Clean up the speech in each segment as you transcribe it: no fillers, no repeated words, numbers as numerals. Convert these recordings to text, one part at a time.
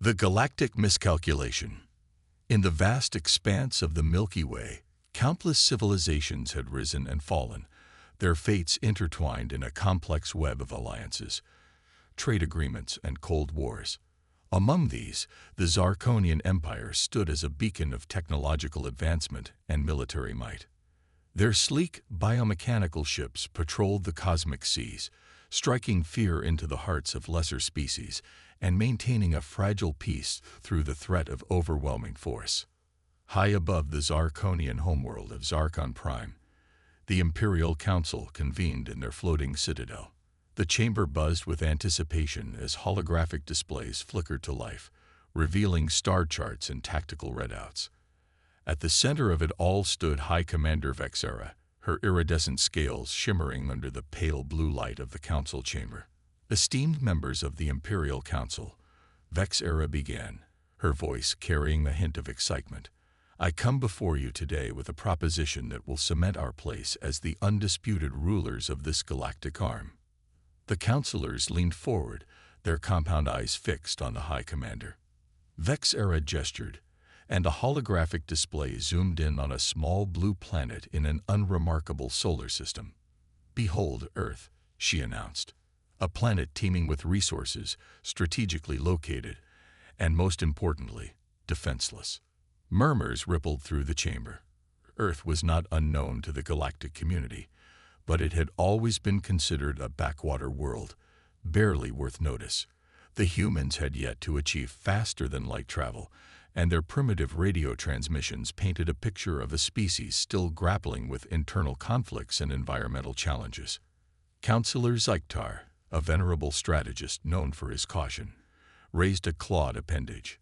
The galactic miscalculation. In the vast expanse of the Milky Way, countless civilizations had risen and fallen, their fates intertwined in a complex web of alliances, trade agreements, and cold wars. Among these, the Zarkonian Empire stood as a beacon of technological advancement and military might. Their sleek, biomechanical ships patrolled the cosmic seas, striking fear into the hearts of lesser species and maintaining a fragile peace through the threat of overwhelming force. High above the Zarkonian homeworld of Zarkon Prime, the Imperial Council convened in their floating citadel. The chamber buzzed with anticipation as holographic displays flickered to life, revealing star charts and tactical readouts. At the center of it all stood High Commander Vexera, her iridescent scales shimmering under the pale blue light of the council chamber. Esteemed members of the Imperial Council, Vexera began, her voice carrying a hint of excitement. I come before you today with a proposition that will cement our place as the undisputed rulers of this galactic arm. The councilors leaned forward, their compound eyes fixed on the High Commander. Vexera gestured, and a holographic display zoomed in on a small blue planet in an unremarkable solar system. Behold Earth, she announced. A planet teeming with resources, strategically located, and most importantly, defenseless. Murmurs rippled through the chamber. Earth was not unknown to the galactic community, but it had always been considered a backwater world, barely worth notice. The humans had yet to achieve faster-than-light travel, and their primitive radio transmissions painted a picture of a species still grappling with internal conflicts and environmental challenges. Councillor Zyktar, a venerable strategist known for his caution, raised a clawed appendage.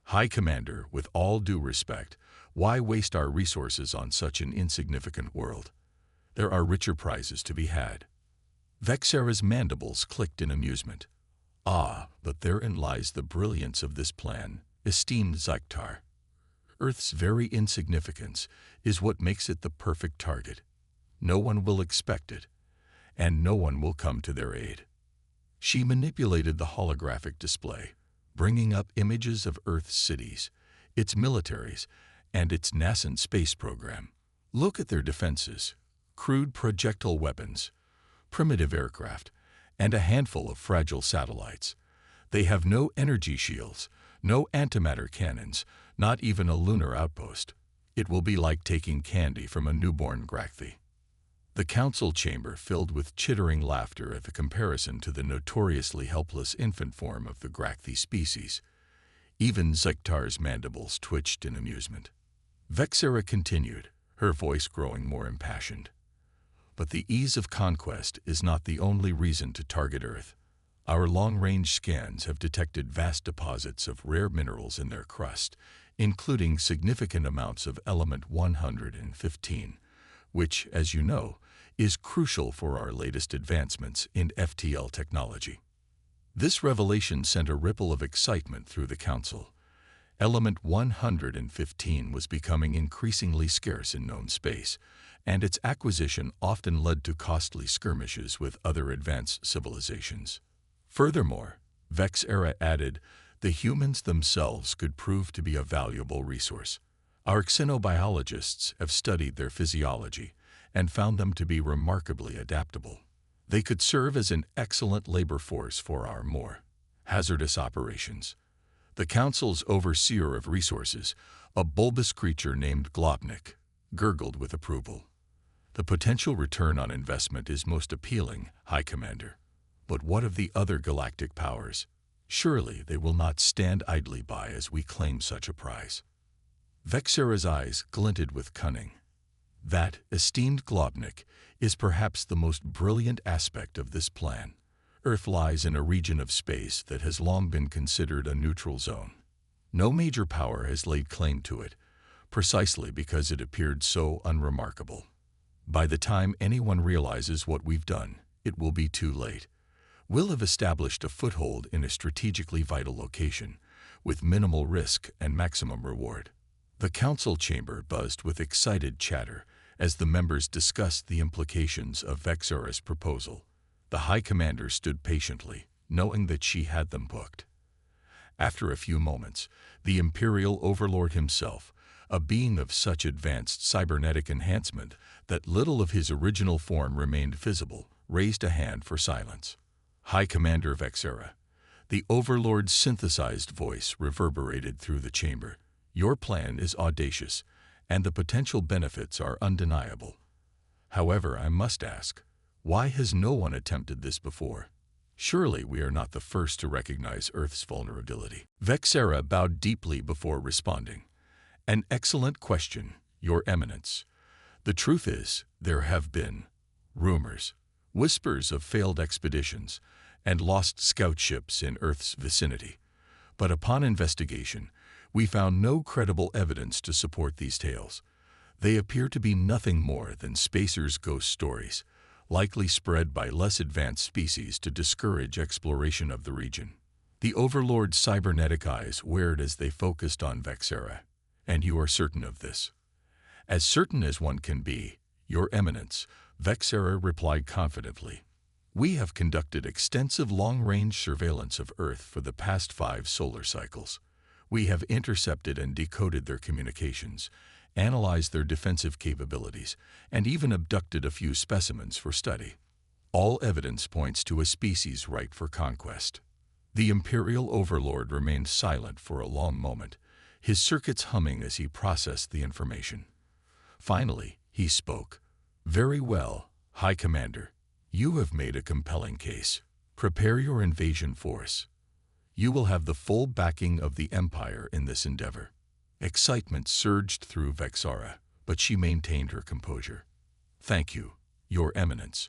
High Commander, with all due respect, why waste our resources on such an insignificant world? There are richer prizes to be had. Vexera's mandibles clicked in amusement. Ah, but therein lies the brilliance of this plan, esteemed Zyktar. Earth's very insignificance is what makes it the perfect target. No one will expect it, and no one will come to their aid. She manipulated the holographic display, bringing up images of Earth's cities, its militaries, and its nascent space program. Look at their defenses: crude projectile weapons, primitive aircraft, and a handful of fragile satellites. They have no energy shields, no antimatter cannons, not even a lunar outpost. It will be like taking candy from a newborn Grachthy. The council chamber filled with chittering laughter at the comparison to the notoriously helpless infant form of the Grachthy species. Even Zyktar's mandibles twitched in amusement. Vexera continued, her voice growing more impassioned. But the ease of conquest is not the only reason to target Earth. Our long-range scans have detected vast deposits of rare minerals in their crust, including significant amounts of element 115, which, as you know, is crucial for our latest advancements in FTL technology. This revelation sent a ripple of excitement through the council. Element 115 was becoming increasingly scarce in known space, and its acquisition often led to costly skirmishes with other advanced civilizations. Furthermore, Vexera added, the humans themselves could prove to be a valuable resource. Our xenobiologists have studied their physiology and found them to be remarkably adaptable. They could serve as an excellent labor force for our more hazardous operations. The Council's overseer of resources, a bulbous creature named Globnik, gurgled with approval. The potential return on investment is most appealing, High Commander. But what of the other galactic powers? Surely they will not stand idly by as we claim such a prize. Vexera's eyes glinted with cunning. That, esteemed Globnik, is perhaps the most brilliant aspect of this plan. Earth lies in a region of space that has long been considered a neutral zone. No major power has laid claim to it, precisely because it appeared so unremarkable. By the time anyone realizes what we've done, it will be too late. We'll have established a foothold in a strategically vital location, with minimal risk and maximum reward. The council chamber buzzed with excited chatter as the members discussed the implications of Vexera's proposal. The High Commander stood patiently, knowing that she had them booked. After a few moments, the Imperial Overlord himself, a being of such advanced cybernetic enhancement that little of his original form remained visible, raised a hand for silence. High Commander Vexera. The Overlord's synthesized voice reverberated through the chamber. Your plan is audacious, and the potential benefits are undeniable. However, I must ask, why has no one attempted this before? Surely we are not the first to recognize Earth's vulnerability. Vexera bowed deeply before responding. An excellent question, Your Eminence. The truth is, there have been rumors, whispers of failed expeditions, and lost scout ships in Earth's vicinity. But upon investigation, we found no credible evidence to support these tales. They appear to be nothing more than spacers' ghost stories, likely spread by less advanced species to discourage exploration of the region. The Overlord's cybernetic eyes wared as they focused on Vexera. And you are certain of this? As certain as one can be, Your Eminence, Vexera replied confidently. We have conducted extensive long-range surveillance of Earth for the past 5 solar cycles. We have intercepted and decoded their communications, analyzed their defensive capabilities, and even abducted a few specimens for study. All evidence points to a species ripe for conquest. The Imperial Overlord remained silent for a long moment, his circuits humming as he processed the information. Finally, he spoke. Very well, High Commander. You have made a compelling case. Prepare your invasion force. You will have the full backing of the Empire in this endeavor. Excitement surged through Vexera, but she maintained her composure. Thank you, Your Eminence.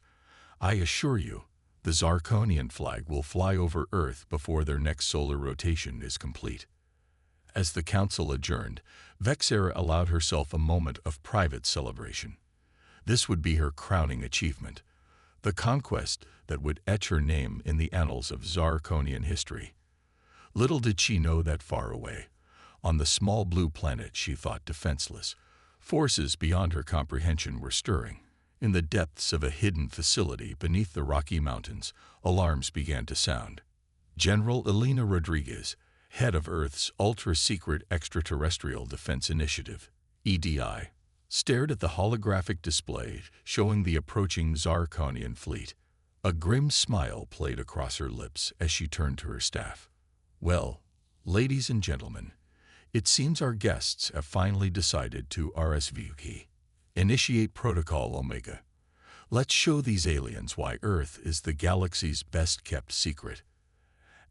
I assure you, the Zarkonian flag will fly over Earth before their next solar rotation is complete. As the council adjourned, Vexera allowed herself a moment of private celebration. This would be her crowning achievement, the conquest that would etch her name in the annals of Zarkonian history. Little did she know that far away, on the small blue planet she thought defenseless, forces beyond her comprehension were stirring. In the depths of a hidden facility beneath the Rocky Mountains, alarms began to sound. General Elena Rodriguez, head of Earth's ultra-secret extraterrestrial defense initiative, EDI, stared at the holographic display showing the approaching Zarkonian fleet. A grim smile played across her lips as she turned to her staff. Well, ladies and gentlemen, it seems our guests have finally decided to RSVP. Initiate Protocol Omega. Let's show these aliens why Earth is the galaxy's best-kept secret.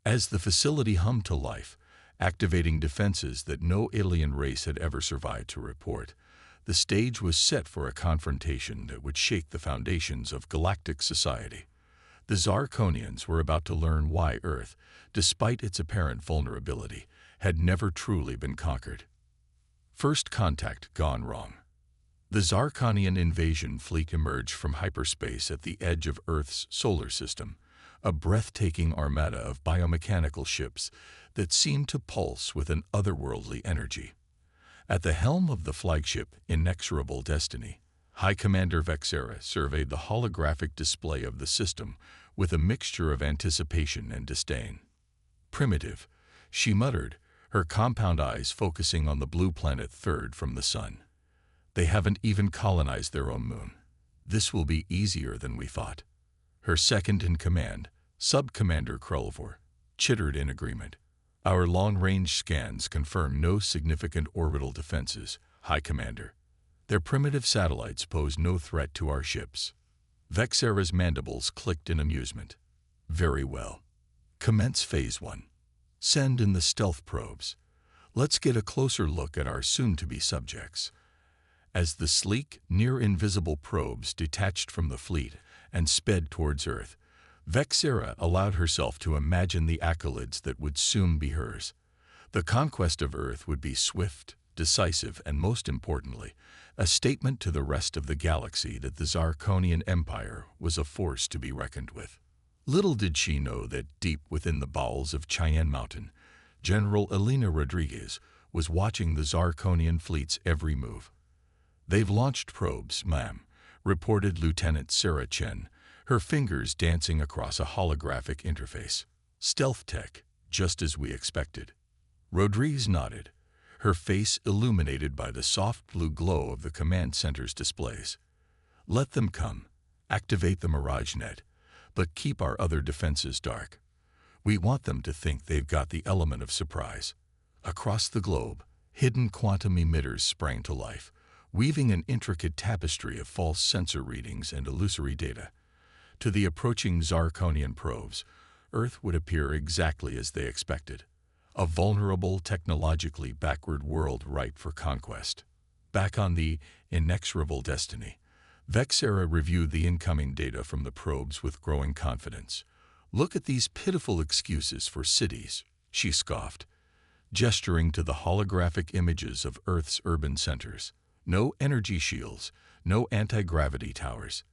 As the facility hummed to life, activating defenses that no alien race had ever survived to report, the stage was set for a confrontation that would shake the foundations of galactic society. The Zarkonians were about to learn why Earth, despite its apparent vulnerability, had never truly been conquered. First contact gone wrong. The Zarkonian invasion fleet emerged from hyperspace at the edge of Earth's solar system, a breathtaking armada of biomechanical ships that seemed to pulse with an otherworldly energy. At the helm of the flagship Inexorable Destiny, High Commander Vexera surveyed the holographic display of the system with a mixture of anticipation and disdain. Primitive, she muttered, her compound eyes focusing on the blue planet third from the sun. They haven't even colonized their own moon. This will be easier than we thought. Her second-in-command, Sub-Commander Krulvor, chittered in agreement. Our long-range scans confirm no significant orbital defenses, High Commander. Their primitive satellites pose no threat to our ships. Vexera's mandibles clicked in amusement. Very well. Commence Phase 1. Send in the stealth probes. Let's get a closer look at our soon-to-be subjects. As the sleek, near-invisible probes detached from the fleet and sped towards Earth, Vexera allowed herself to imagine the accolades that would soon be hers. The conquest of Earth would be swift, decisive, and most importantly, a statement to the rest of the galaxy that the Zarkonian Empire was a force to be reckoned with. Little did she know that deep within the bowels of Cheyenne Mountain, General Elena Rodriguez was watching the Zarkonian fleet's every move. They've launched probes, ma'am, reported Lieutenant Sarah Chen, her fingers dancing across a holographic interface. Stealth tech, just as we expected. Rodriguez nodded, her face illuminated by the soft blue glow of the command center's displays. Let them come. Activate the Mirage Net, but keep our other defenses dark. We want them to think they've got the element of surprise. Across the globe, hidden quantum emitters sprang to life, weaving an intricate tapestry of false sensor readings and illusory data. To the approaching Zirconian probes, Earth would appear exactly as they expected. A vulnerable, technologically backward world ripe for conquest. Back on the inexorable destiny, Vexera reviewed the incoming data from the probes with growing confidence. Look at these pitiful excuses for cities, she scoffed, gesturing to the holographic images of Earth's urban centers. No energy shields, no anti-gravity towers.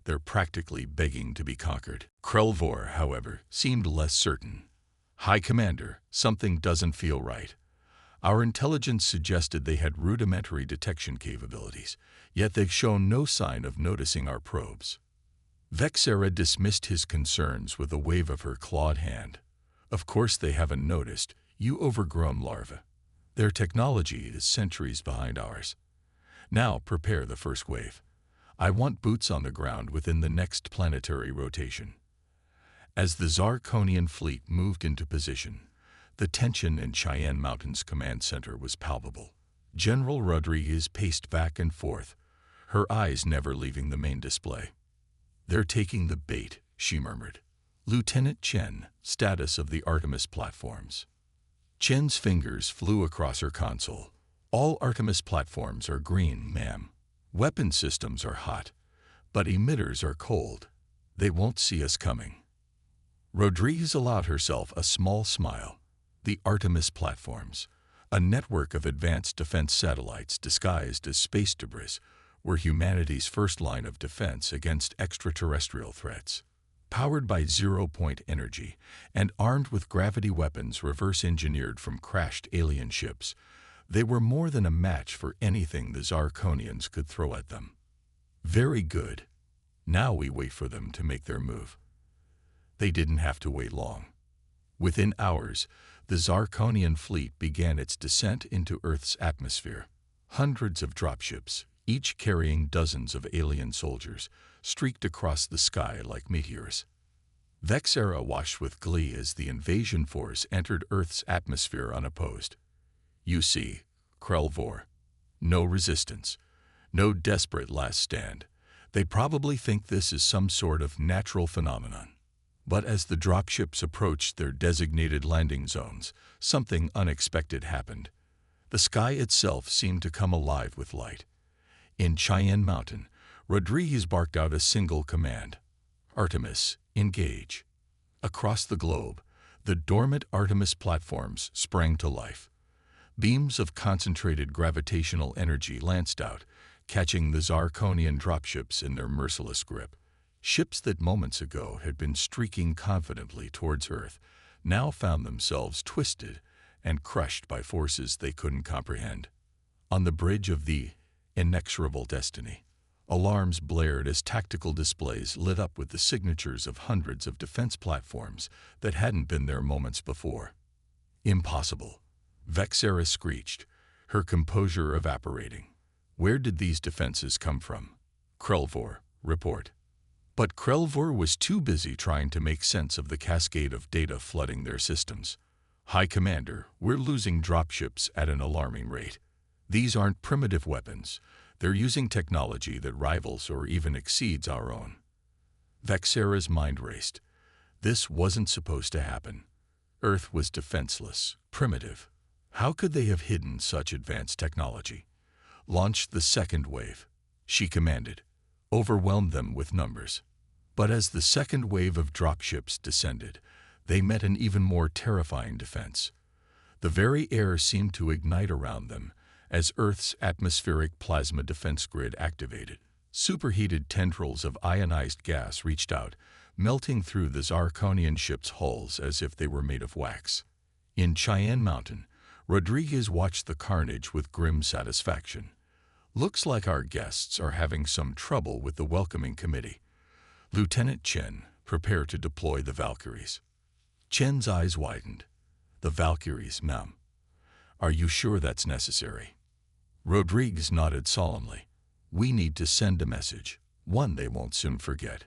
They're practically begging to be conquered. Krelvor, however, seemed less certain. High Commander, something doesn't feel right. Our intelligence suggested they had rudimentary detection capabilities, yet they've shown no sign of noticing our probes. Vexera dismissed his concerns with a wave of her clawed hand. Of course they haven't noticed, you overgrown larva. Their technology is centuries behind ours. Now prepare the first wave. I want boots on the ground within the next planetary rotation. As the Zirconian fleet moved into position, the tension in Cheyenne Mountain's command center was palpable. General Rodriguez paced back and forth, her eyes never leaving the main display. They're taking the bait, she murmured. Lieutenant Chen, status of the Artemis platforms. Chen's fingers flew across her console. All Artemis platforms are green, ma'am. Weapon systems are hot, but emitters are cold. They won't see us coming. Rodriguez allowed herself a small smile. The Artemis platforms, a network of advanced defense satellites disguised as space debris, were humanity's first line of defense against extraterrestrial threats. Powered by zero-point energy and armed with gravity weapons reverse-engineered from crashed alien ships, they were more than a match for anything the Zirconians could throw at them. Very good. Now we wait for them to make their move. They didn't have to wait long. Within hours, the Zirconian fleet began its descent into Earth's atmosphere. Hundreds of dropships, each carrying dozens of alien soldiers, streaked across the sky like meteors. Vexera watched with glee as the invasion force entered Earth's atmosphere unopposed. You see, Krelvor, no resistance, no desperate last stand. They probably think this is some sort of natural phenomenon. But as the dropships approached their designated landing zones, something unexpected happened. The sky itself seemed to come alive with light. In Cheyenne Mountain, Rodriguez barked out a single command. Artemis, engage. Across the globe, the dormant Artemis platforms sprang to life. Beams of concentrated gravitational energy lanced out, catching the Zirconian dropships in their merciless grip. Ships that moments ago had been streaking confidently towards Earth now found themselves twisted and crushed by forces they couldn't comprehend. On the bridge of the inexorable destiny, alarms blared as tactical displays lit up with the signatures of hundreds of defense platforms that hadn't been there moments before. Impossible, Vexera screeched, her composure evaporating. Where did these defenses come from? Krelvor, report. But Krelvor was too busy trying to make sense of the cascade of data flooding their systems. High Commander, we're losing dropships at an alarming rate. These aren't primitive weapons. They're using technology that rivals or even exceeds our own. Vexera's mind raced. This wasn't supposed to happen. Earth was defenseless, primitive. How could they have hidden such advanced technology? Launch the second wave, she commanded. Overwhelmed them with numbers. But as the second wave of dropships descended, they met an even more terrifying defense. The very air seemed to ignite around them as Earth's atmospheric plasma defense grid activated. Superheated tendrils of ionized gas reached out, melting through the Zirconian ships' hulls as if they were made of wax. In Cheyenne Mountain, Rodriguez watched the carnage with grim satisfaction. Looks like our guests are having some trouble with the welcoming committee. Lieutenant Chen, prepare to deploy the Valkyries. Chen's eyes widened. The Valkyries, ma'am. Are you sure that's necessary? Rodriguez nodded solemnly. We need to send a message, one they won't soon forget.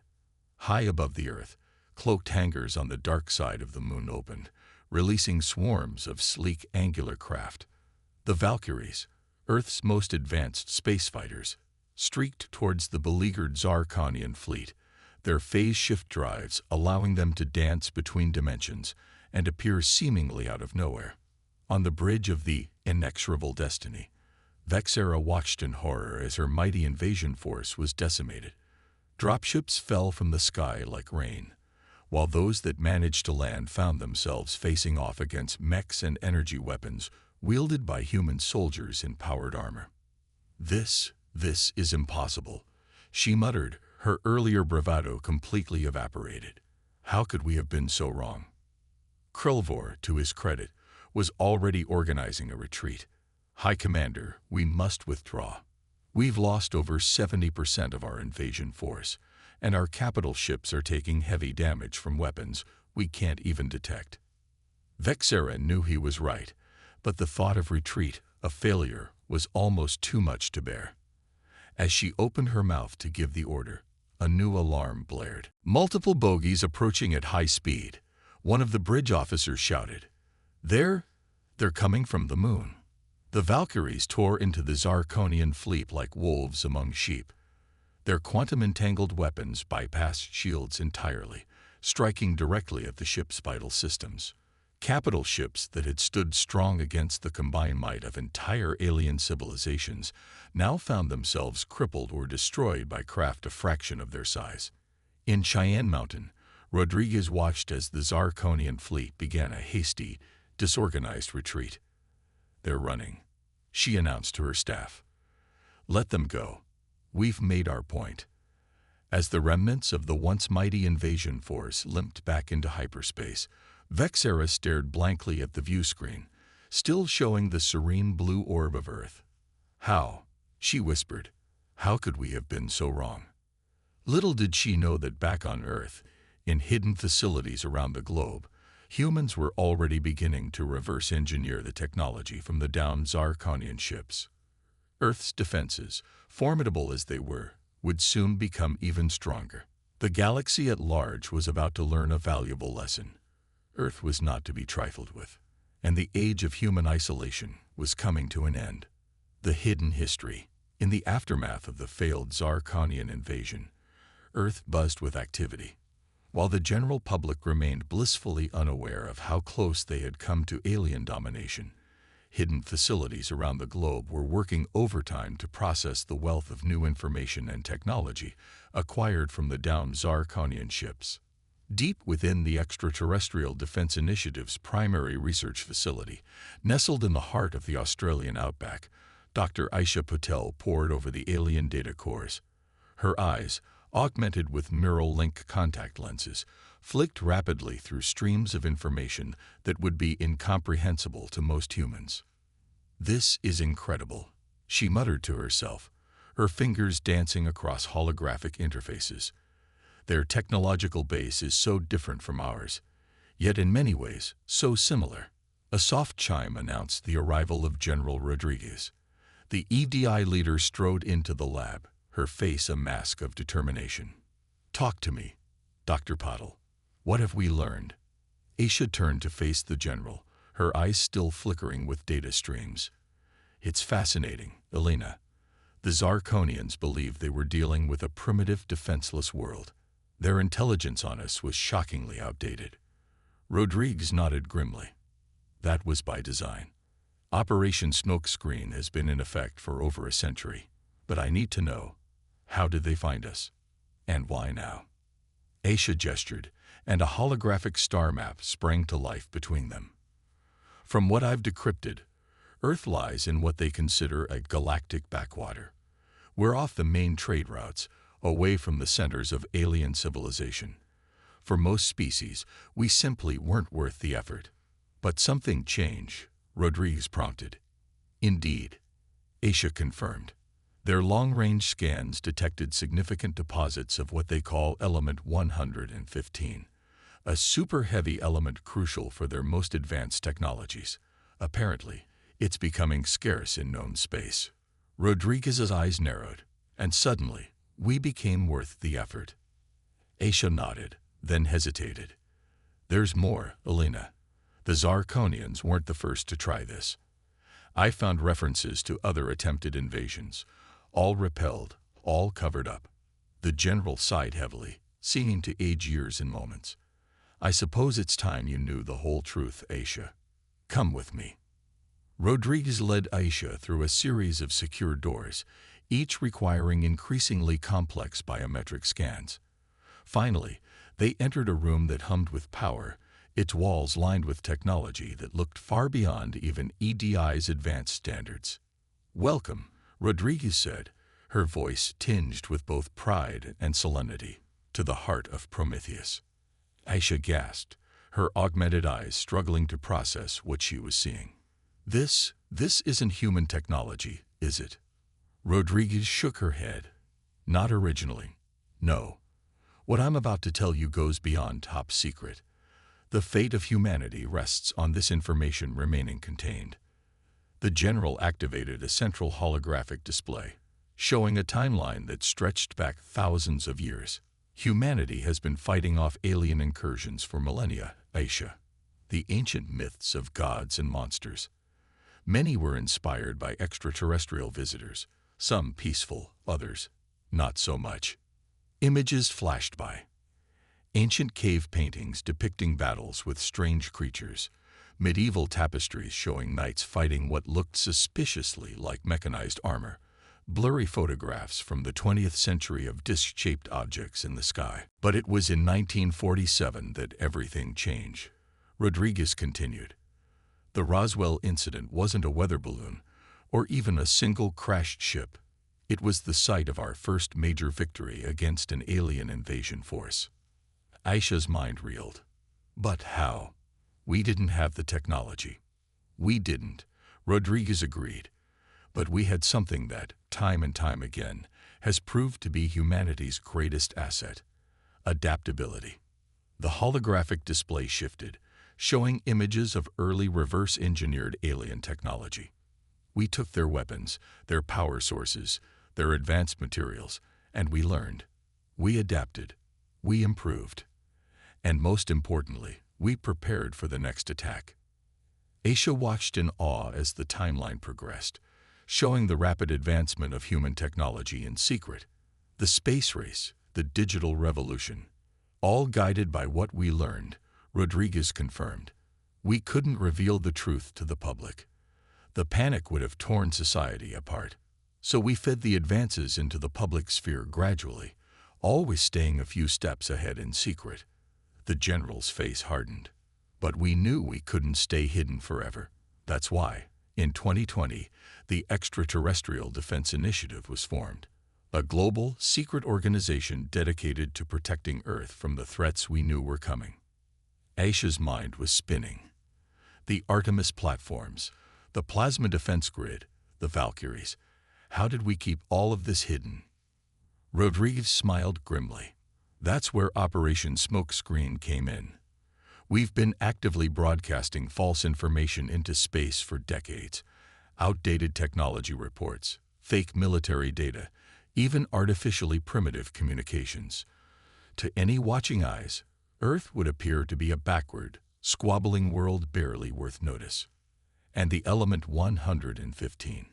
High above the earth, cloaked hangars on the dark side of the moon opened, releasing swarms of sleek angular craft. The Valkyries, Earth's most advanced space fighters, streaked towards the beleaguered Zarkonian fleet, their phase shift drives allowing them to dance between dimensions and appear seemingly out of nowhere. On the bridge of the inexorable destiny, Vexera watched in horror as her mighty invasion force was decimated. Dropships fell from the sky like rain, while those that managed to land found themselves facing off against mechs and energy weapons wielded by human soldiers in powered armor. This is impossible, she muttered, her earlier bravado completely evaporated. How could we have been so wrong? Krillvor, to his credit, was already organizing a retreat. High Commander, we must withdraw. We've lost over 70% of our invasion force, and our capital ships are taking heavy damage from weapons we can't even detect. Vexera knew he was right, but the thought of retreat, a failure, was almost too much to bear. As she opened her mouth to give the order, a new alarm blared. Multiple bogies approaching at high speed. One of the bridge officers shouted, They're coming from the moon. The Valkyries tore into the Zarkonian fleet like wolves among sheep. Their quantum-entangled weapons bypassed shields entirely, striking directly at the ship's vital systems. Capital ships that had stood strong against the combined might of entire alien civilizations now found themselves crippled or destroyed by craft a fraction of their size. In Cheyenne Mountain, Rodriguez watched as the Zarkonian fleet began a hasty, disorganized retreat. They're running, she announced to her staff. Let them go. We've made our point. As the remnants of the once mighty invasion force limped back into hyperspace, Vexera stared blankly at the view screen, still showing the serene blue orb of Earth. How, she whispered, how could we have been so wrong? Little did she know that back on Earth, in hidden facilities around the globe, humans were already beginning to reverse engineer the technology from the downed Zarkonian ships. Earth's defenses, formidable as they were, would soon become even stronger. The galaxy at large was about to learn a valuable lesson. Earth was not to be trifled with, and the age of human isolation was coming to an end. The hidden history. In the aftermath of the failed Zarkonian invasion, Earth buzzed with activity. While the general public remained blissfully unaware of how close they had come to alien domination, hidden facilities around the globe were working overtime to process the wealth of new information and technology acquired from the downed Zarkonian ships. Deep within the Extraterrestrial Defense Initiative's primary research facility, nestled in the heart of the Australian outback, Dr. Aisha Patel pored over the alien data cores. Her eyes, augmented with neural link contact lenses, flicked rapidly through streams of information that would be incomprehensible to most humans. This is incredible, she muttered to herself, her fingers dancing across holographic interfaces. Their technological base is so different from ours, yet in many ways so similar. A soft chime announced the arrival of General Rodriguez. The EDI leader strode into the lab, her face a mask of determination. Talk to me, Dr. Patel. What have we learned? Aisha turned to face the general, her eyes still flickering with data streams. It's fascinating, Elena. The Zarkonians believed they were dealing with a primitive, defenseless world. Their intelligence on us was shockingly outdated. Rodriguez nodded grimly. That was by design. Operation Smokescreen has been in effect for over a century. But I need to know, how did they find us? And why now? Aisha gestured, and a holographic star map sprang to life between them. From what I've decrypted, Earth lies in what they consider a galactic backwater. We're off the main trade routes, away from the centers of alien civilization. For most species, we simply weren't worth the effort. But something changed, Rodriguez prompted. Indeed, Aisha confirmed. Their long-range scans detected significant deposits of what they call Element 115, a super-heavy element crucial for their most advanced technologies. Apparently, it's becoming scarce in known space. Rodriguez's eyes narrowed, and suddenly, we became worth the effort. Aisha nodded, then hesitated. There's more, Elena. The Zarkonians weren't the first to try this. I found references to other attempted invasions, all repelled, all covered up. The general sighed heavily, seeming to age years in moments. I suppose it's time you knew the whole truth, Aisha. Come with me. Rodriguez led Aisha through a series of secure doors, each requiring increasingly complex biometric scans. Finally, they entered a room that hummed with power, its walls lined with technology that looked far beyond even EDI's advanced standards. Welcome, Rodriguez said, her voice tinged with both pride and solemnity, to the heart of Prometheus. Aisha gasped, her augmented eyes struggling to process what she was seeing. This isn't human technology, is it? Rodriguez shook her head. Not originally. No. What I'm about to tell you goes beyond top secret. The fate of humanity rests on this information remaining contained. The general activated a central holographic display, showing a timeline that stretched back thousands of years. Humanity has been fighting off alien incursions for millennia, Aisha. The ancient myths of gods and monsters. Many were inspired by extraterrestrial visitors, some peaceful, others not so much. Images flashed by. Ancient cave paintings depicting battles with strange creatures, medieval tapestries showing knights fighting what looked suspiciously like mechanized armor, blurry photographs from the 20th century of disc-shaped objects in the sky. But it was in 1947 that everything changed. Rodriguez continued. The Roswell incident wasn't a weather balloon, or even a single crashed ship. It was the site of our first major victory against an alien invasion force. Aisha's mind reeled. But how? We didn't have the technology. We didn't, Rodriguez agreed. But we had something that, time and time again, has proved to be humanity's greatest asset: adaptability. The holographic display shifted, showing images of early reverse-engineered alien technology. We took their weapons, their power sources, their advanced materials, and we learned. We adapted. We improved. And most importantly, we prepared for the next attack. Aisha watched in awe as the timeline progressed, showing the rapid advancement of human technology in secret. The space race, the digital revolution, all guided by what we learned, Rodriguez confirmed. We couldn't reveal the truth to the public. The panic would have torn society apart. So we fed the advances into the public sphere gradually, always staying a few steps ahead in secret. The general's face hardened. But we knew we couldn't stay hidden forever. That's why, in 2020, the Extraterrestrial Defense Initiative was formed, a global, secret organization dedicated to protecting Earth from the threats we knew were coming. Aisha's mind was spinning. The Artemis platforms, the plasma defense grid, the Valkyries. How did we keep all of this hidden? Rodriguez smiled grimly. That's where Operation Smokescreen came in. We've been actively broadcasting false information into space for decades. Outdated technology reports, fake military data, even artificially primitive communications. To any watching eyes, Earth would appear to be a backward, squabbling world barely worth notice. And the element 115?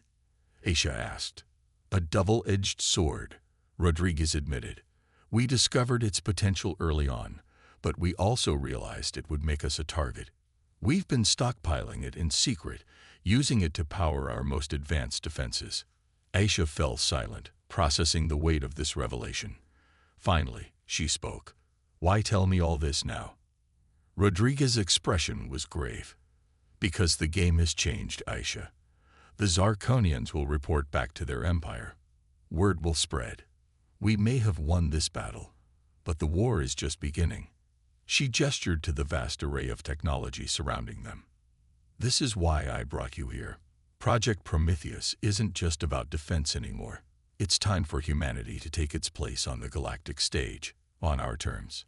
Aisha asked. A double-edged sword, Rodriguez admitted. We discovered its potential early on, but we also realized it would make us a target. We've been stockpiling it in secret, using it to power our most advanced defenses. Aisha fell silent, processing the weight of this revelation. Finally, she spoke. Why tell me all this now? Rodriguez's expression was grave. Because the game has changed, Aisha. The Zarkonians will report back to their empire. Word will spread. We may have won this battle, but the war is just beginning. She gestured to the vast array of technology surrounding them. This is why I brought you here. Project Prometheus isn't just about defense anymore. It's time for humanity to take its place on the galactic stage, on our terms.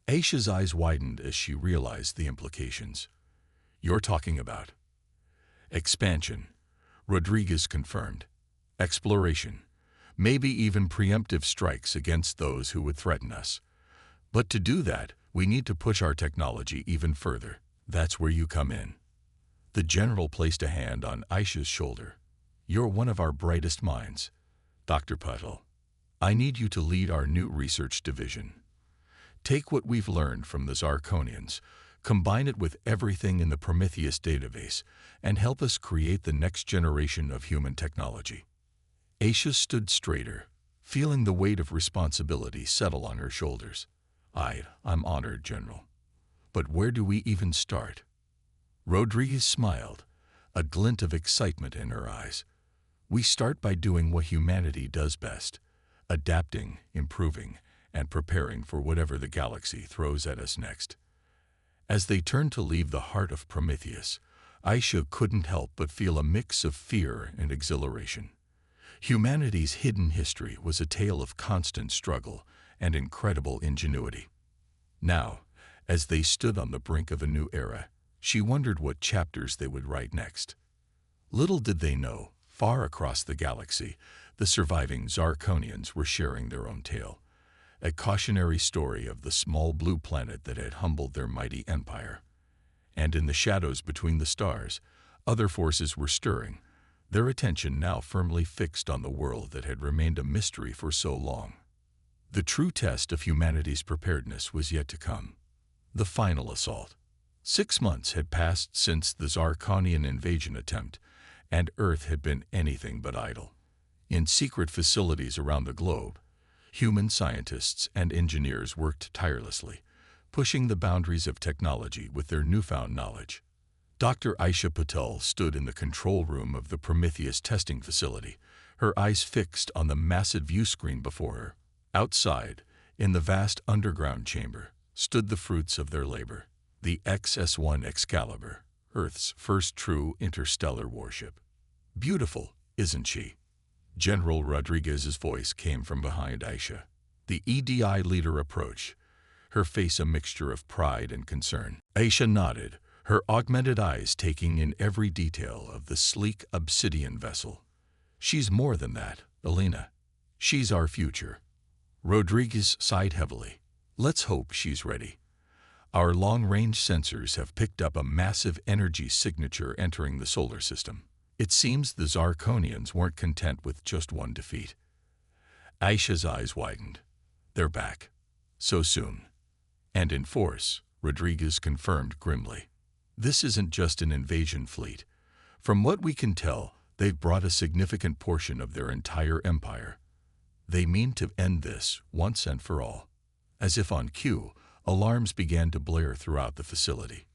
Aisha's eyes widened as she realized the implications. You're talking about expansion, Rodriguez confirmed. Exploration, maybe even preemptive strikes against those who would threaten us. But to do that, we need to push our technology even further. That's where you come in. The general placed a hand on Aisha's shoulder. You're one of our brightest minds, Dr. Patel. I need you to lead our new research division. Take what we've learned from the Zarkonians, combine it with everything in the Prometheus database, and help us create the next generation of human technology. Aisha stood straighter, feeling the weight of responsibility settle on her shoulders. I'm honored, General. But where do we even start? Rodriguez smiled, a glint of excitement in her eyes. We start by doing what humanity does best, adapting, improving, and preparing for whatever the galaxy throws at us next. As they turned to leave the heart of Prometheus, Aisha couldn't help but feel a mix of fear and exhilaration. Humanity's hidden history was a tale of constant struggle and incredible ingenuity. Now, as they stood on the brink of a new era, she wondered what chapters they would write next. Little did they know, far across the galaxy, the surviving Zarkonians were sharing their own tale, a cautionary story of the small blue planet that had humbled their mighty empire. And in the shadows between the stars, other forces were stirring, their attention now firmly fixed on the world that had remained a mystery for so long. The true test of humanity's preparedness was yet to come. The final assault. 6 months had passed since the Zarkonian invasion attempt, and Earth had been anything but idle. In secret facilities around the globe, human scientists and engineers worked tirelessly, pushing the boundaries of technology with their newfound knowledge. Dr. Aisha Patel stood in the control room of the Prometheus testing facility, her eyes fixed on the massive viewscreen before her. Outside, in the vast underground chamber, stood the fruits of their labor, the XS-1 Excalibur, Earth's first true interstellar warship. Beautiful, isn't she? General Rodriguez's voice came from behind Aisha. The EDI leader approached, her face a mixture of pride and concern. Aisha nodded, her augmented eyes taking in every detail of the sleek obsidian vessel. She's more than that, Elena. She's our future. Rodriguez sighed heavily. Let's hope she's ready. Our long-range sensors have picked up a massive energy signature entering the solar system. It seems the Zarkonians weren't content with just one defeat. Aisha's eyes widened. They're back. So soon. And in force, Rodriguez confirmed grimly. This isn't just an invasion fleet. From what we can tell, they've brought a significant portion of their entire empire. They mean to end this once and for all. As if on cue, alarms began to blare throughout the facility.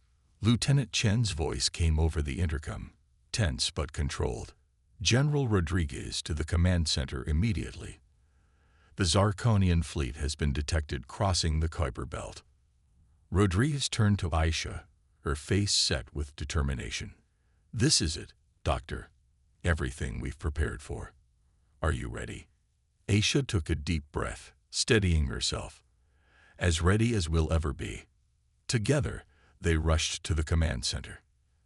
Lieutenant Chen's voice came over the intercom, tense but controlled. General Rodriguez to the command center immediately. The Zarkonian fleet has been detected crossing the Kuiper Belt. Rodriguez turned to Aisha, her face set with determination. This is it, Doctor. Everything we've prepared for. Are you ready? Aisha took a deep breath, steadying herself. As ready as we'll ever be. Together, they rushed to the command center.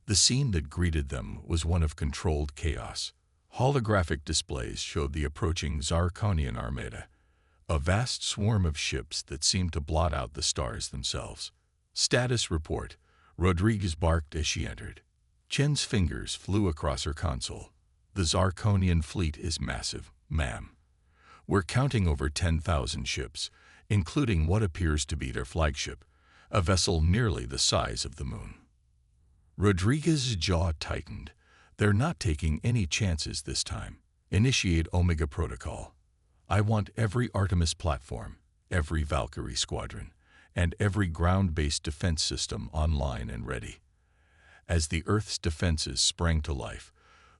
The scene that greeted them was one of controlled chaos. Holographic displays showed the approaching Zarkonian armada, a vast swarm of ships that seemed to blot out the stars themselves. Status report, Rodriguez barked as she entered. Chen's fingers flew across her console. The Zarkonian fleet is massive, ma'am. We're counting over 10,000 ships, including what appears to be their flagship, a vessel nearly the size of the moon. Rodriguez's jaw tightened. They're not taking any chances this time. Initiate Omega Protocol. I want every Artemis platform, every Valkyrie squadron, and every ground-based defense system online and ready. As the Earth's defenses sprang to life,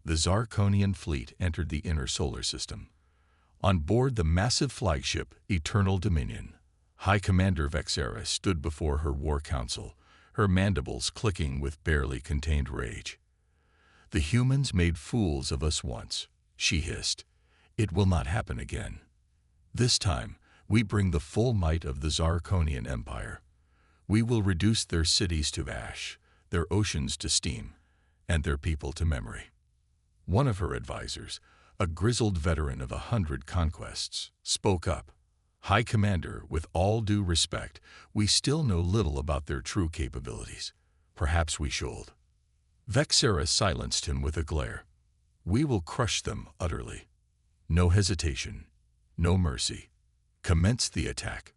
the Zarkonian fleet entered the inner solar system. On board the massive flagship Eternal Dominion, High Commander Vexera stood before her war council, her mandibles clicking with barely contained rage. The humans made fools of us once, she hissed. It will not happen again. This time, we bring the full might of the Zarkonian Empire. We will reduce their cities to ash, their oceans to steam, and their people to memory. One of her advisors, a grizzled veteran of 100 conquests, spoke up. High Commander, with all due respect, we still know little about their true capabilities. Perhaps we should. Vexera silenced him with a glare. We will crush them utterly. No hesitation, no mercy. Commence the attack.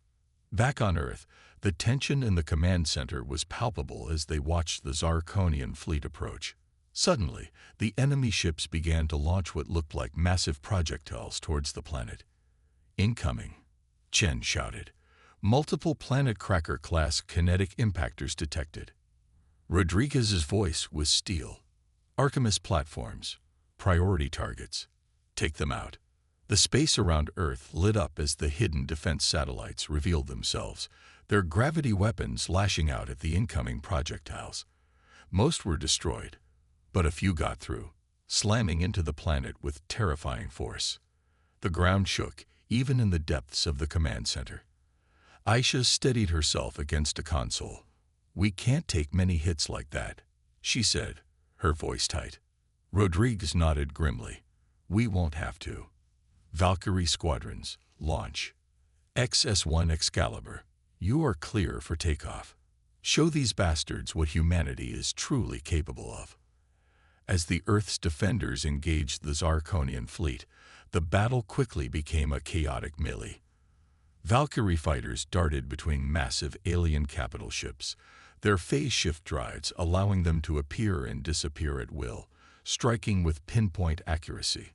Back on Earth, the tension in the command center was palpable as they watched the Zarkonian fleet approach. Suddenly, the enemy ships began to launch what looked like massive projectiles towards the planet. Incoming, Chen shouted. Multiple Planet Cracker-class kinetic impactors detected. Rodriguez's voice was steel. Artemis platforms, priority targets. Take them out. The space around Earth lit up as the hidden defense satellites revealed themselves, their gravity weapons lashing out at the incoming projectiles. Most were destroyed, but a few got through, slamming into the planet with terrifying force. The ground shook, even in the depths of the command center. Aisha steadied herself against a console. We can't take many hits like that, she said, her voice tight. Rodriguez nodded grimly. We won't have to. Valkyrie squadrons, launch. XS-1 Excalibur, you are clear for takeoff. Show these bastards what humanity is truly capable of. As the Earth's defenders engaged the Zarkonian fleet, the battle quickly became a chaotic melee. Valkyrie fighters darted between massive alien capital ships, their phase shift drives allowing them to appear and disappear at will, striking with pinpoint accuracy.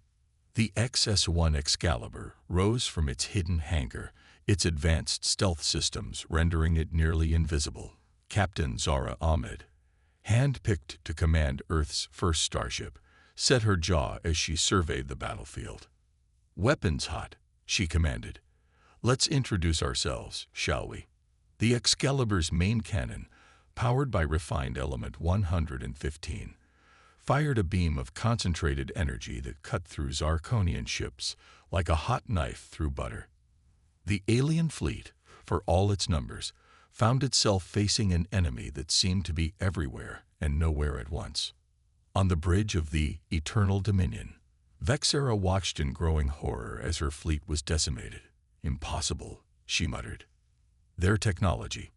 The XS-1 Excalibur rose from its hidden hangar, its advanced stealth systems rendering it nearly invisible. Captain Zara Ahmed, hand-picked to command Earth's first starship, set her jaw as she surveyed the battlefield. Weapons hot, she commanded. Let's introduce ourselves, shall we? The Excalibur's main cannon, powered by refined element 115, fired a beam of concentrated energy that cut through Zarkonian ships like a hot knife through butter. The alien fleet, for all its numbers, found itself facing an enemy that seemed to be everywhere and nowhere at once. On the bridge of the Eternal Dominion, Vexera watched in growing horror as her fleet was decimated. Impossible, she muttered. Their technology.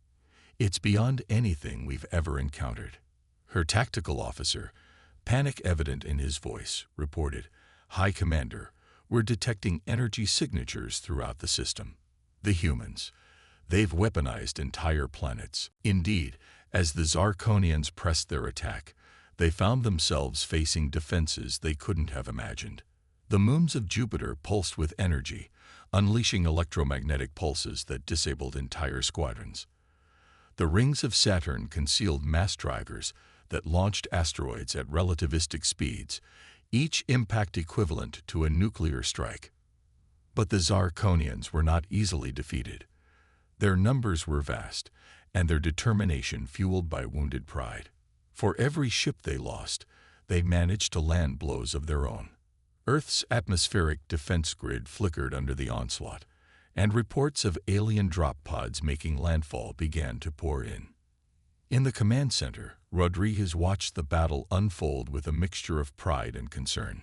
It's beyond anything we've ever encountered. Her tactical officer, panic evident in his voice, reported, High Commander, we're detecting energy signatures throughout the system. The humans. They've weaponized entire planets. Indeed, as the Zarkonians pressed their attack, they found themselves facing defenses they couldn't have imagined. The moons of Jupiter pulsed with energy, unleashing electromagnetic pulses that disabled entire squadrons. The rings of Saturn concealed mass drivers that launched asteroids at relativistic speeds, each impact equivalent to a nuclear strike. But the Zarkonians were not easily defeated. Their numbers were vast, and their determination fueled by wounded pride. For every ship they lost, they managed to land blows of their own. Earth's atmospheric defense grid flickered under the onslaught, and reports of alien drop pods making landfall began to pour in. In the command center, Rodriguez watched the battle unfold with a mixture of pride and concern.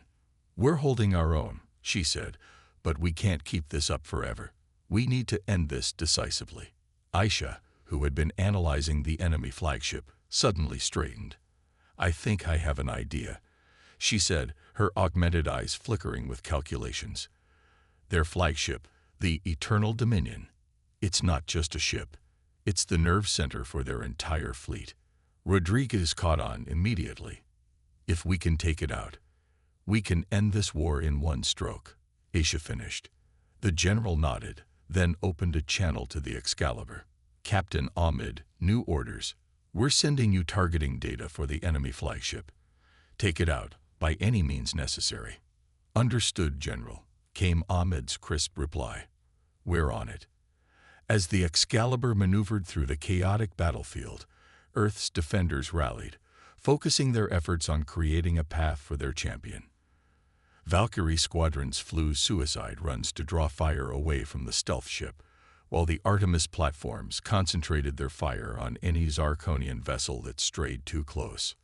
We're holding our own, she said, but we can't keep this up forever. We need to end this decisively. Aisha, who had been analyzing the enemy flagship, suddenly straightened. I think I have an idea, she said, her augmented eyes flickering with calculations. Their flagship, the Eternal Dominion. It's not just a ship. It's the nerve center for their entire fleet. Rodriguez caught on immediately. If we can take it out, we can end this war in one stroke, Aisha finished. The general nodded, then opened a channel to the Excalibur. Captain Ahmed, new orders. We're sending you targeting data for the enemy flagship. Take it out, by any means necessary. Understood, General, came Ahmed's crisp reply. We're on it. As the Excalibur maneuvered through the chaotic battlefield, Earth's defenders rallied, focusing their efforts on creating a path for their champion. Valkyrie squadrons flew suicide runs to draw fire away from the stealth ship, while the Artemis platforms concentrated their fire on any Zarkonian vessel that strayed too close.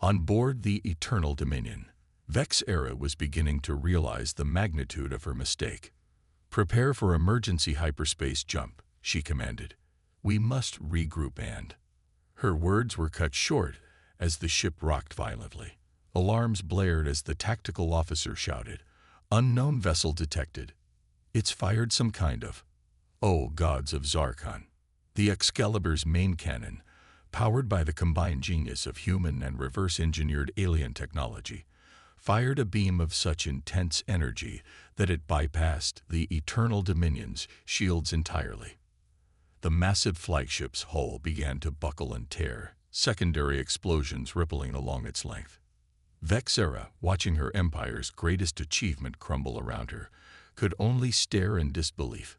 On board the Eternal Dominion, Vexera was beginning to realize the magnitude of her mistake. "Prepare for emergency hyperspace jump," she commanded. "We must regroup and—" Her words were cut short as the ship rocked violently. Alarms blared as the tactical officer shouted, "Unknown vessel detected. It's fired some kind of—" Oh, gods of Zarkon! The Excalibur's main cannon, powered by the combined genius of human and reverse-engineered alien technology, fired a beam of such intense energy that it bypassed the Eternal Dominion's shields entirely. The massive flagship's hull began to buckle and tear, secondary explosions rippling along its length. Vexera, watching her empire's greatest achievement crumble around her, could only stare in disbelief.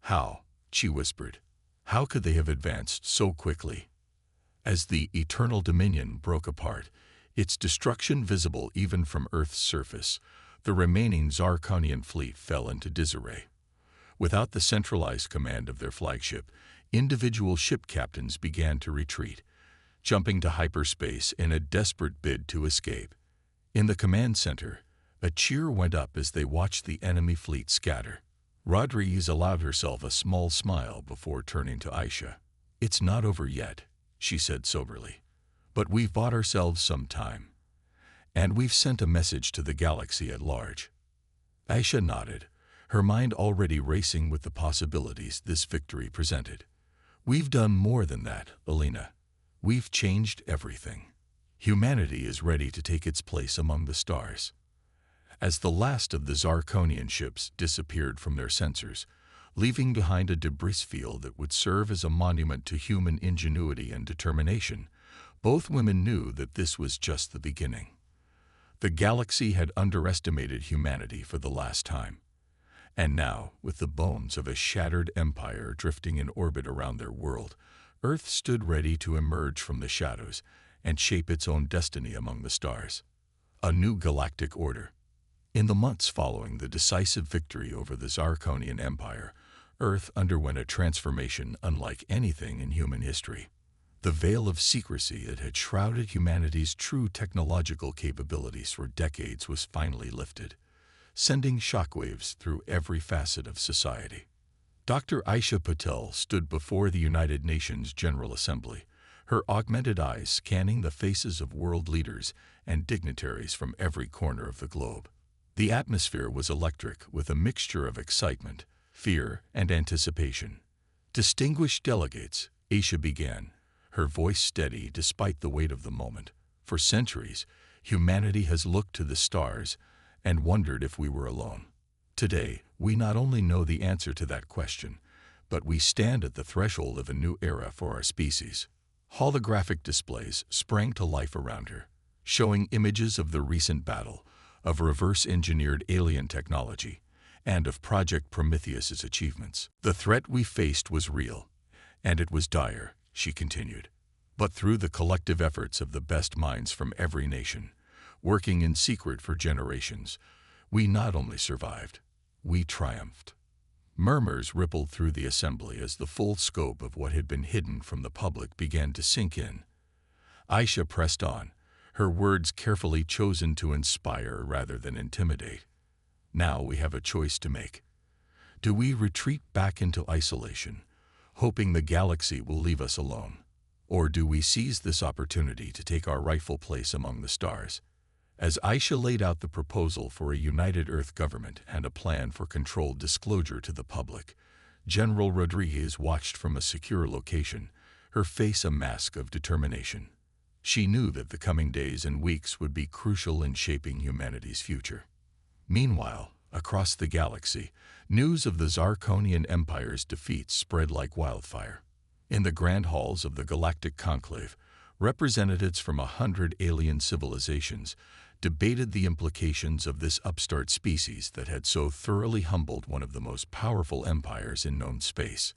"How?" she whispered. "How could they have advanced so quickly?" As the Eternal Dominion broke apart, its destruction visible even from Earth's surface, the remaining Zarkonian fleet fell into disarray. Without the centralized command of their flagship, individual ship captains began to retreat, jumping to hyperspace in a desperate bid to escape. In the command center, a cheer went up as they watched the enemy fleet scatter. Rodriguez allowed herself a small smile before turning to Aisha. "It's not over yet," she said soberly, "but we've bought ourselves some time. And we've sent a message to the galaxy at large." Aisha nodded, her mind already racing with the possibilities this victory presented. "We've done more than that, Alina. We've changed everything. Humanity is ready to take its place among the stars." As the last of the Zarkonian ships disappeared from their sensors, leaving behind a debris field that would serve as a monument to human ingenuity and determination, both women knew that this was just the beginning. The galaxy had underestimated humanity for the last time. And now, with the bones of a shattered empire drifting in orbit around their world, Earth stood ready to emerge from the shadows and shape its own destiny among the stars. A new galactic order. In the months following the decisive victory over the Zarkonian Empire, Earth underwent a transformation unlike anything in human history. The veil of secrecy that had shrouded humanity's true technological capabilities for decades was finally lifted, sending shockwaves through every facet of society. Dr. Aisha Patel stood before the United Nations General Assembly, her augmented eyes scanning the faces of world leaders and dignitaries from every corner of the globe. The atmosphere was electric with a mixture of excitement, fear, and anticipation. "Distinguished delegates," Aisha began, her voice steady despite the weight of the moment. "For centuries, humanity has looked to the stars and wondered if we were alone. Today, we not only know the answer to that question, but we stand at the threshold of a new era for our species." Holographic displays sprang to life around her, showing images of the recent battle, of reverse-engineered alien technology, and of Project Prometheus's achievements. "The threat we faced was real, and it was dire," she continued. "But through the collective efforts of the best minds from every nation, working in secret for generations, we not only survived, we triumphed." Murmurs rippled through the assembly as the full scope of what had been hidden from the public began to sink in. Aisha pressed on, her words carefully chosen to inspire rather than intimidate. "Now we have a choice to make. Do we retreat back into isolation, hoping the galaxy will leave us alone? Or do we seize this opportunity to take our rightful place among the stars?" As Aisha laid out the proposal for a united Earth government and a plan for controlled disclosure to the public, General Rodriguez watched from a secure location, her face a mask of determination. She knew that the coming days and weeks would be crucial in shaping humanity's future. Meanwhile, across the galaxy, news of the Zarkonian Empire's defeat spread like wildfire. In the grand halls of the Galactic Conclave, representatives from 100 alien civilizations debated the implications of this upstart species that had so thoroughly humbled one of the most powerful empires in known space.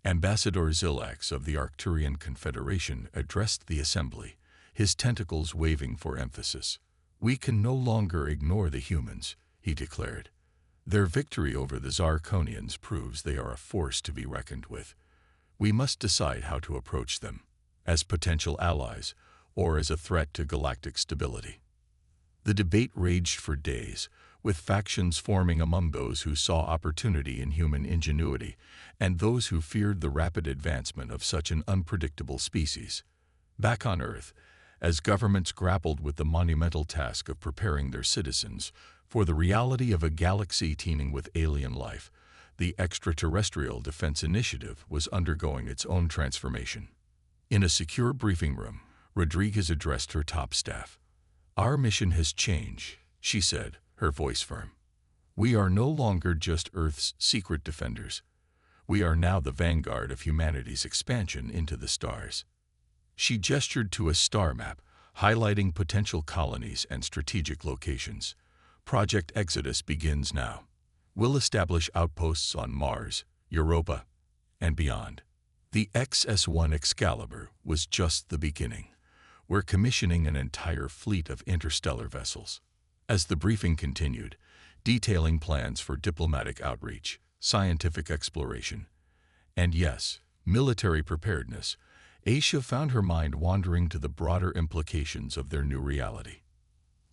Ambassador Zilax of the Arcturian Confederation addressed the assembly, his tentacles waving for emphasis. "We can no longer ignore the humans," he declared. Their victory over the Zarkonians proves they are a force to be reckoned with. We must decide how to approach them, as potential allies or as a threat to galactic stability. The debate raged for days, with factions forming among those who saw opportunity in human ingenuity and those who feared the rapid advancement of such an unpredictable species. Back on Earth, as governments grappled with the monumental task of preparing their citizens for the reality of a galaxy teeming with alien life, the Extraterrestrial Defense Initiative was undergoing its own transformation. In a secure briefing room, Rodriguez addressed her top staff. "Our mission has changed," she said, her voice firm. "We are no longer just Earth's secret defenders. We are now the vanguard of humanity's expansion into the stars." She gestured to a star map, highlighting potential colonies and strategic locations. "Project Exodus begins now. We'll establish outposts on Mars, Europa, and beyond." The XS-1 Excalibur was just the beginning. "We're commissioning an entire fleet of interstellar vessels." As the briefing continued, detailing plans for diplomatic outreach, scientific exploration, and yes, military preparedness, Aisha found her mind wandering to the broader implications of their new reality.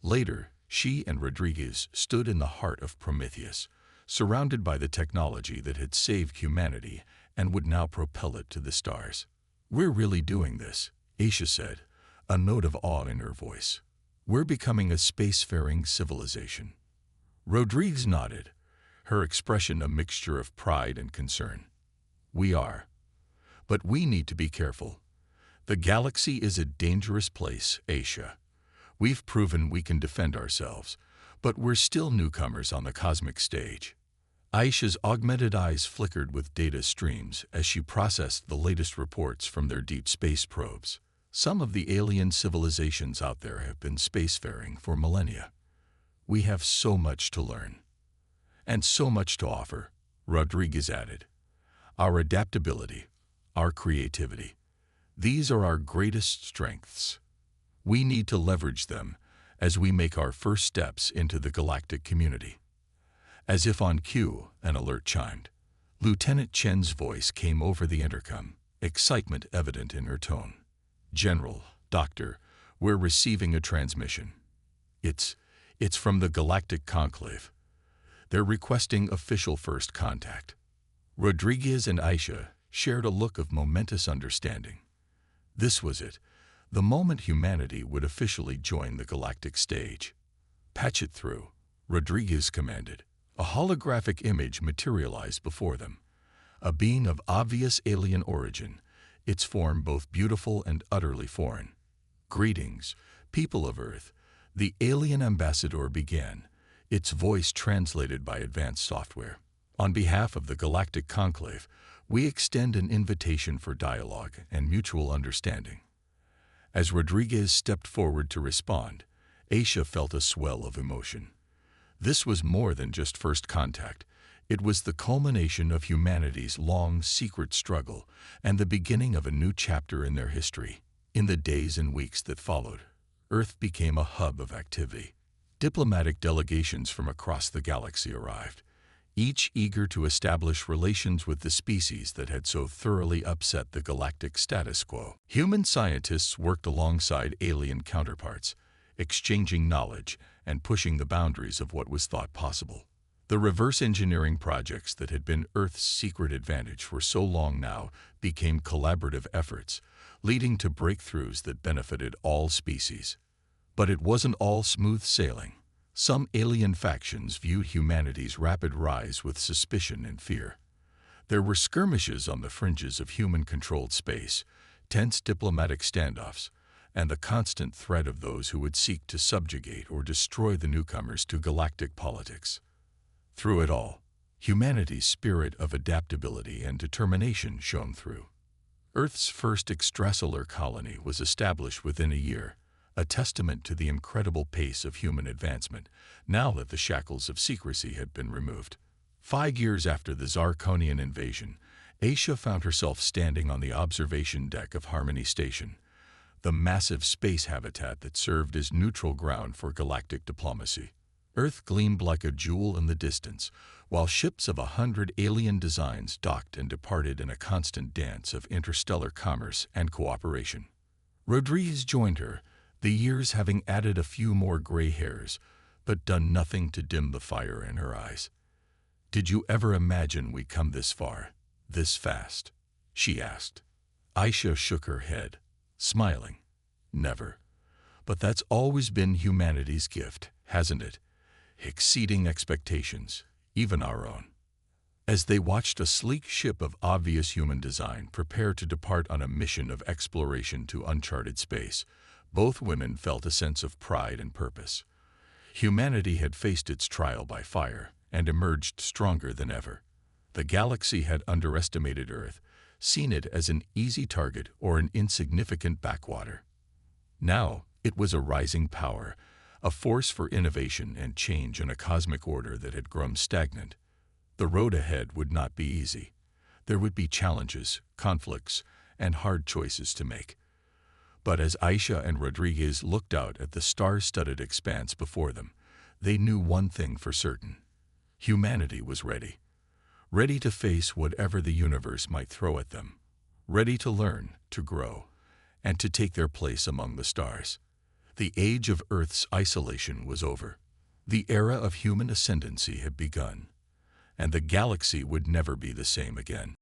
Later, she and Rodriguez stood in the heart of Prometheus, surrounded by the technology that had saved humanity and would now propel it to the stars. "We're really doing this," Aisha said, a note of awe in her voice. "We're becoming a spacefaring civilization." Rodriguez nodded, her expression a mixture of pride and concern. "We are. But we need to be careful. The galaxy is a dangerous place, Aisha. We've proven we can defend ourselves, but we're still newcomers on the cosmic stage." Aisha's augmented eyes flickered with data streams as she processed the latest reports from their deep space probes. "Some of the alien civilizations out there have been spacefaring for millennia. We have so much to learn. And so much to offer," Rodriguez added. "Our adaptability, our creativity. These are our greatest strengths. We need to leverage them as we make our first steps into the galactic community." As if on cue, an alert chimed. Lieutenant Chen's voice came over the intercom, excitement evident in her tone. "General, Doctor, we're receiving a transmission. It's from the Galactic Conclave. They're requesting official first contact." Rodriguez and Aisha shared a look of momentous understanding. This was it, the moment humanity would officially join the galactic stage. "Patch it through," Rodriguez commanded. A holographic image materialized before them. A being of obvious alien origin, its form both beautiful and utterly foreign. "Greetings, people of Earth," the alien ambassador began, its voice translated by advanced software. "On behalf of the Galactic Conclave, we extend an invitation for dialogue and mutual understanding." As Rodriguez stepped forward to respond, Aisha felt a swell of emotion. This was more than just first contact. It was the culmination of humanity's long, secret struggle and the beginning of a new chapter in their history. In the days and weeks that followed, Earth became a hub of activity. Diplomatic delegations from across the galaxy arrived, each eager to establish relations with the species that had so thoroughly upset the galactic status quo. Human scientists worked alongside alien counterparts, exchanging knowledge and pushing the boundaries of what was thought possible. The reverse engineering projects that had been Earth's secret advantage for so long now became collaborative efforts, leading to breakthroughs that benefited all species. But it wasn't all smooth sailing. Some alien factions viewed humanity's rapid rise with suspicion and fear. There were skirmishes on the fringes of human-controlled space, tense diplomatic standoffs, and the constant threat of those who would seek to subjugate or destroy the newcomers to galactic politics. Through it all, humanity's spirit of adaptability and determination shone through. Earth's first extrasolar colony was established within a year, a testament to the incredible pace of human advancement, now that the shackles of secrecy had been removed. 5 years after the Zarkonian invasion, Aisha found herself standing on the observation deck of Harmony Station, the massive space habitat that served as neutral ground for galactic diplomacy. Earth gleamed like a jewel in the distance, while ships of 100 alien designs docked and departed in a constant dance of interstellar commerce and cooperation. Rodriguez joined her, the years having added a few more gray hairs, but done nothing to dim the fire in her eyes. "Did you ever imagine we'd come this far, this fast?" she asked. Aisha shook her head, smiling. "Never. But that's always been humanity's gift, hasn't it? Exceeding expectations, even our own." As they watched a sleek ship of obvious human design prepare to depart on a mission of exploration to uncharted space, both women felt a sense of pride and purpose. Humanity had faced its trial by fire and emerged stronger than ever. The galaxy had underestimated Earth, seen it as an easy target or an insignificant backwater. Now it was a rising power, a force for innovation and change in a cosmic order that had grown stagnant. The road ahead would not be easy. There would be challenges, conflicts, and hard choices to make. But as Aisha and Rodriguez looked out at the star-studded expanse before them, they knew one thing for certain. Humanity was ready. Ready to face whatever the universe might throw at them. Ready to learn, to grow, and to take their place among the stars. The age of Earth's isolation was over. The era of human ascendancy had begun. And the galaxy would never be the same again.